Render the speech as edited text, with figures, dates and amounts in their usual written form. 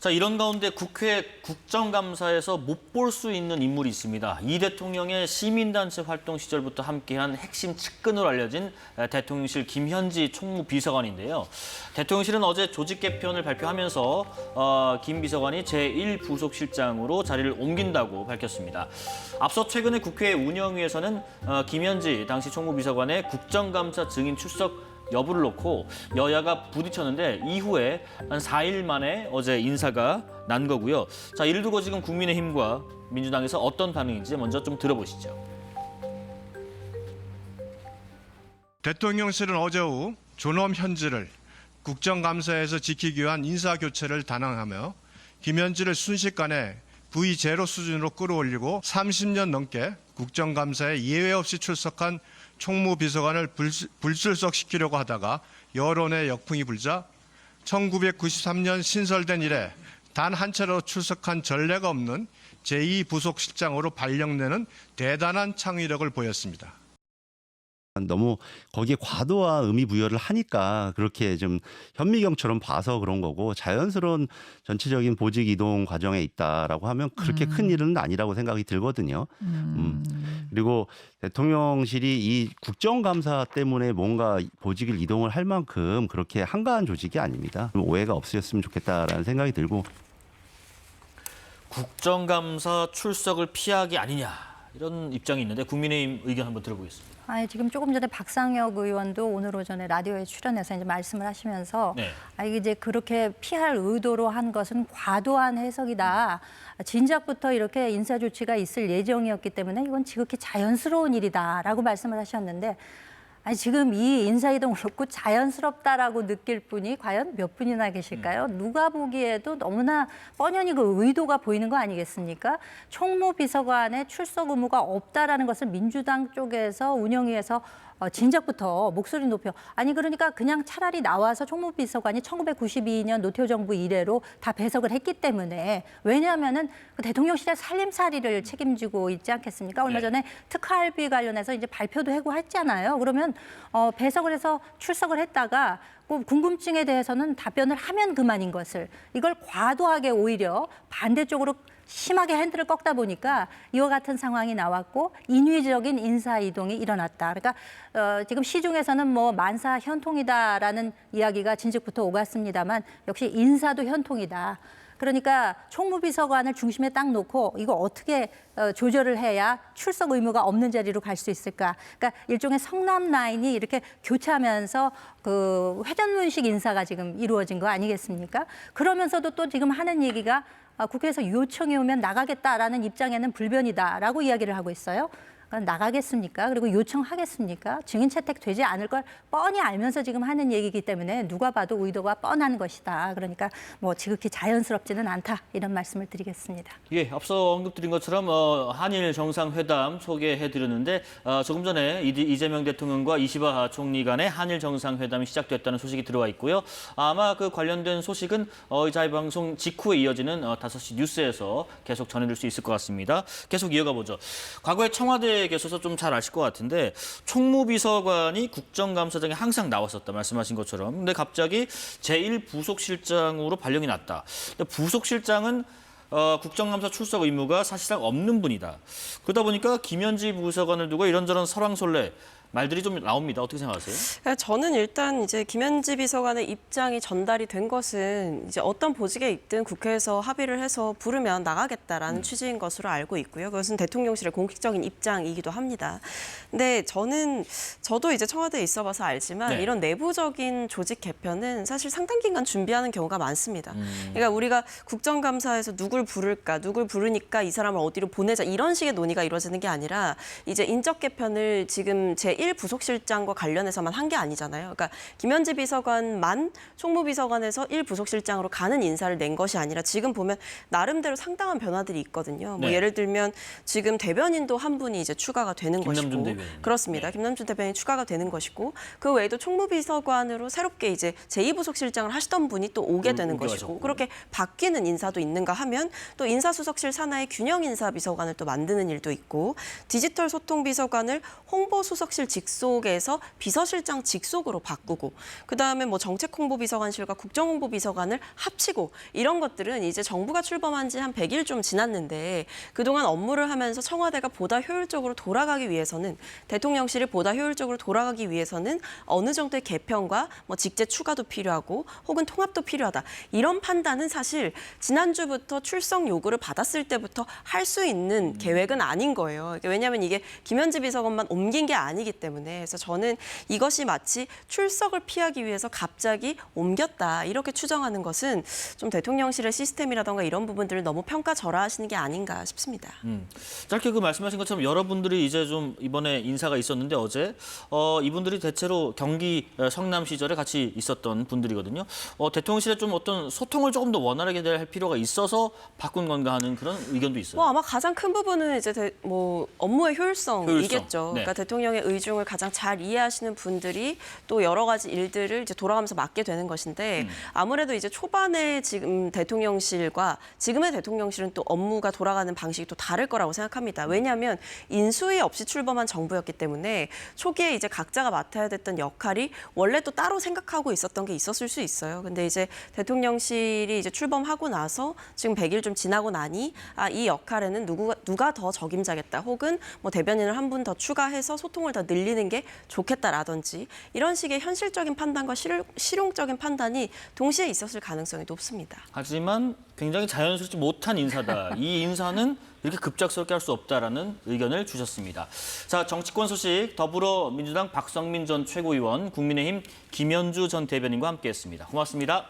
자, 이런 가운데 국회 국정감사에서 못 볼 수 있는 인물이 있습니다. 이 대통령의 시민단체 활동 시절부터 함께한 핵심 측근으로 알려진 대통령실 김현지 총무비서관인데요. 대통령실은 어제 조직 개편을 발표하면서 김 비서관이 제1부속실장으로 자리를 옮긴다고 밝혔습니다. 앞서 최근에 국회 운영위에서는 김현지 당시 총무비서관의 국정감사 증인 출석 여부를 놓고 여야가 부딪혔는데 이후에 한 4일 만에 어제 인사가 난 거고요. 자, 이를 두고 지금 국민의힘과 민주당에서 어떤 반응인지 먼저 좀 들어보시죠. 대통령실은 어제 오후 존엄 현지를 국정감사에서 지키기 위한 인사교체를 단행하며 김현지를 순식간에 V0 수준으로 끌어올리고 30년 넘게 국정감사에 예외 없이 출석한 총무비서관을 불출석시키려고 하다가 여론의 역풍이 불자 1993년 신설된 이래 단 한 차례도 출석한 전례가 없는 제2부속실장으로 발령내는 대단한 창의력을 보였습니다. 너무 거기에 과도한 의미 부여를 하니까 그렇게 좀 현미경처럼 봐서 그런 거고, 자연스러운 전체적인 보직 이동 과정에 있다라고 하면 그렇게 큰 일은 아니라고 생각이 들거든요. 그리고 대통령실이 이 국정감사 때문에 뭔가 보직을 이동을 할 만큼 그렇게 한가한 조직이 아닙니다. 오해가 없으셨으면 좋겠다라는 생각이 들고. 국정감사 출석을 피하기 아니냐, 이런 입장이 있는데 국민의힘 의견 한번 들어보겠습니다. 지금 조금 전에 박상혁 의원도 오늘 오전에 라디오에 출연해서 이제 말씀을 하시면서 네. 이게 이제 그렇게 피할 의도로 한 것은 과도한 해석이다. 진작부터 이렇게 인사 조치가 있을 예정이었기 때문에 이건 지극히 자연스러운 일이다라고 말씀을 하셨는데, 지금 이 인사이동을 놓고 자연스럽다라고 느낄 분이 과연 몇 분이나 계실까요? 누가 보기에도 너무나 뻔연히 그 의도가 보이는 거 아니겠습니까? 총무비서관의 출석 의무가 없다라는 것을 민주당 쪽에서 운영위에서 진작부터 목소리 높여, 그러니까 그냥 차라리 나와서 총무비서관이 1992년 노태우 정부 이래로 다 배석을 했기 때문에, 왜냐하면은 그 대통령실의 살림살이를 책임지고 있지 않겠습니까? 얼마 전에 특활비 관련해서 이제 발표도 하고 했잖아요. 그러면 배석을 해서 출석을 했다가 궁금증에 대해서는 답변을 하면 그만인 것을, 이걸 과도하게 오히려 반대쪽으로 심하게 핸들을 꺾다 보니까 이와 같은 상황이 나왔고 인위적인 인사 이동이 일어났다. 그러니까 지금 시중에서는 뭐 만사 현통이다라는 이야기가 진즉부터 오갔습니다만 역시 인사도 현통이다. 그러니까 총무비서관을 중심에 딱 놓고 이거 어떻게 조절을 해야 출석 의무가 없는 자리로 갈 수 있을까? 그러니까 일종의 성남 라인이 이렇게 교차하면서 그 회전문식 인사가 지금 이루어진 거 아니겠습니까? 그러면서도 또 지금 하는 얘기가 국회에서 요청이 오면 나가겠다라는 입장에는 불변이다라고 이야기를 하고 있어요. 나가겠습니까? 그리고 요청하겠습니까? 증인 채택되지 않을 걸 뻔히 알면서 지금 하는 얘기이기 때문에 누가 봐도 의도가 뻔한 것이다. 그러니까 뭐 지극히 자연스럽지는 않다. 이런 말씀을 드리겠습니다. 예, 앞서 언급드린 것처럼 한일 정상회담 소개해드렸는데 조금 전에 이재명 대통령과 이시바 총리 간의 한일 정상회담이 시작됐다는 소식이 들어와 있고요. 아마 그 관련된 소식은 저희 방송 직후에 이어지는 5시 뉴스에서 계속 전해드릴 수 있을 것 같습니다. 계속 이어가 보죠. 과거에 청와대에 계셔서 좀 잘 아실 것 같은데 총무비서관이 국정감사장에 항상 나왔었다 말씀하신 것처럼, 근데 갑자기 제1부속실장으로 발령이 났다. 부속실장은 국정감사 출석 의무가 사실상 없는 분이다. 그러다 보니까 김현지 부서관을 두고 이런저런 설왕설래 말들이 좀 나옵니다. 어떻게 생각하세요? 저는 일단 이제 김현지 비서관의 입장이 전달이 된 것은 이제 어떤 보직에 있든 국회에서 합의를 해서 부르면 나가겠다라는 취지인 것으로 알고 있고요. 그것은 대통령실의 공식적인 입장이기도 합니다. 근데 저도 이제 청와대에 있어봐서 알지만 이런 내부적인 조직 개편은 사실 상당 기간 준비하는 경우가 많습니다. 그러니까 우리가 국정감사에서 누굴 부를까, 누굴 부르니까 이 사람을 어디로 보내자, 이런 식의 논의가 이루어지는 게 아니라 이제 인적 개편을 지금 제1부속실장과 관련해서만 한 게 아니잖아요. 그러니까 김현지 비서관만 총무비서관에서 1부속실장으로 가는 인사를 낸 것이 아니라 지금 보면 나름대로 상당한 변화들이 있거든요. 뭐 예를 들면 지금 대변인도 한 분이 이제 추가가 되는 것이고, 대변인. 그렇습니다. 김남준 대변인이 추가가 되는 것이고, 그 외에도 총무비서관으로 새롭게 이제 제2부속실장을 하시던 분이 또 오게 되는 것이고, 그렇게 바뀌는 인사도 있는가 하면 또 인사수석실 산하의 균형 인사비서관을 또 만드는 일도 있고, 디지털 소통비서관을 홍보수석실 직속에서 비서실장 직속으로 바꾸고 그다음에 뭐 정책홍보비서관실과 국정홍보비서관을 합치고 이런 것들은 이제 정부가 출범한 지 한 100일 좀 지났는데 그동안 업무를 하면서 청와대가 보다 효율적으로 돌아가기 위해서는 대통령실이 보다 효율적으로 돌아가기 위해서는 어느 정도의 개편과 뭐 직제 추가도 필요하고 혹은 통합도 필요하다. 이런 판단은 사실 지난주부터 출석 요구를 받았을 때부터 할 수 있는 계획은 아닌 거예요. 왜냐하면 이게 김현지 비서관만 옮긴 게 아니기 때문에 그래서 저는 이것이 마치 출석을 피하기 위해서 갑자기 옮겼다 이렇게 추정하는 것은 좀 대통령실의 시스템이라던가 이런 부분들을 너무 평가절하하시는 게 아닌가 싶습니다. 짧게 그 말씀하신 것처럼 여러분들이 이제 좀 이번에 인사가 있었는데 어제 이분들이 대체로 경기 성남 시절에 같이 있었던 분들이거든요. 대통령실에 좀 어떤 소통을 조금 더 원활하게 할 필요가 있어서 바꾼 건가 하는 그런 의견도 있어요. 뭐 아마 가장 큰 부분은 이제 뭐 업무의 효율성이겠죠. 네. 그러니까 대통령의 의중을 가장 잘 이해하시는 분들이 또 여러 가지 일들을 이제 돌아가면서 맡게 되는 것인데 아무래도 이제 초반에 지금 대통령실과 지금의 대통령실은 또 업무가 돌아가는 방식이 또 다를 거라고 생각합니다. 왜냐하면 인수위 없이 출범한 정부였기 때문에 초기에 이제 각자가 맡아야 됐던 역할이 원래 또 따로 생각하고 있었던 게 있었을 수 있어요. 근데 이제 대통령실이 이제 출범하고 나서 지금 100일 좀 지나고 나니 이 역할에는 누가 더 적임자겠다 혹은 뭐 대변인을 한 분 더 추가해서 소통을 더 늘리는 게 좋겠다라든지 이런 식의 현실적인 판단과 실용적인 판단이 동시에 있었을 가능성이 높습니다. 하지만 굉장히 자연스럽지 못한 인사다. 이 인사는 이렇게 급작스럽게 할 수 없다라는 의견을 주셨습니다. 자, 정치권 소식 더불어민주당 박성민 전 최고위원, 국민의힘 김현주 전 대변인과 함께했습니다. 고맙습니다.